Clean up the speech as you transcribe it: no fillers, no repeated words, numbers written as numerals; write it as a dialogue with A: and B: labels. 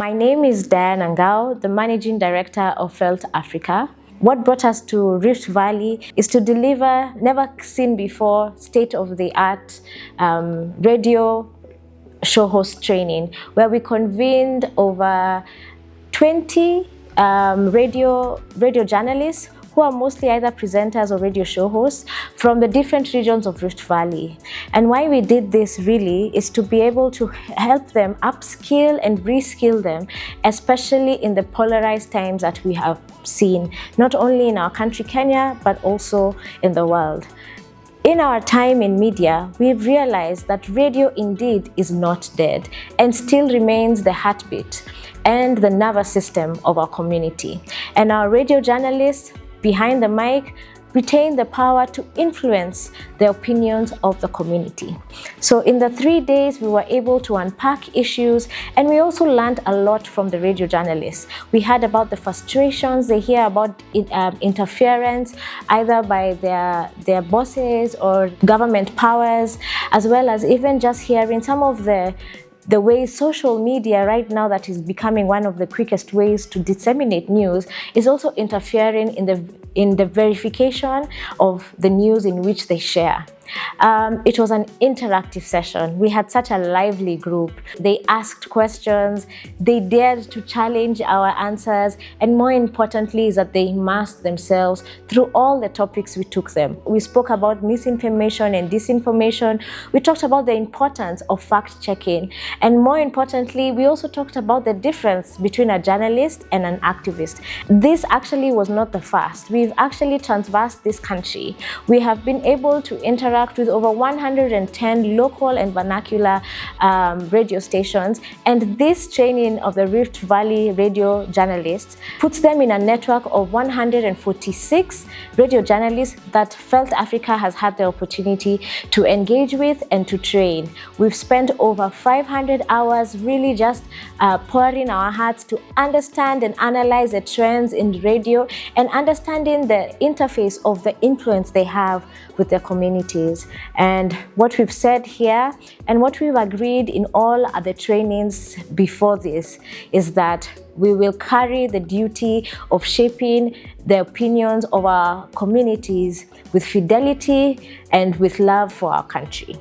A: My name is Diana Ngao, the Managing Director of Felt Africa. What brought us to Rift Valley is to deliver never seen before state-of-the-art radio show host training, where we convened over 20 radio journalists who are mostly either presenters or radio show hosts from the different regions of Rift Valley. And why we did this really is to be able to help them upskill and reskill them, especially in the polarized times that we have seen, not only in our country, Kenya, but also in the world. In our time in media, we've realized that radio indeed is not dead and still remains the heartbeat and the nervous system of our community. And our radio journalists behind the mic retain the power to influence the opinions of the community. So in the 3 days, we were able to unpack issues, and we also learned a lot from the radio journalists. We heard about the frustrations they hear about interference, either by their bosses or government powers, as well as even just hearing some of the way social media right now, that is becoming one of the quickest ways to disseminate news, is also interfering in the verification of the news in which they share. It was an interactive session. We had such a lively group. They asked questions, they dared to challenge our answers, and more importantly is that they immersed themselves through all the topics we took them. We spoke about misinformation and disinformation. We talked about the importance of fact-checking, and more importantly, we also talked about the difference between a journalist and an activist. This actually was not the first. We've actually traversed this country. We have been able to interact with over 110 local and vernacular radio stations, and this training of the Rift Valley radio journalists puts them in a network of 146 radio journalists that Felt Africa has had the opportunity to engage with and to train. We've spent over 500 hours really just pouring our hearts to understand and analyze the trends in radio and understanding the interface of the influence they have with their communities. And what we've said here and what we've agreed in all other trainings before this is that we will carry the duty of shaping the opinions of our communities with fidelity and with love for our country.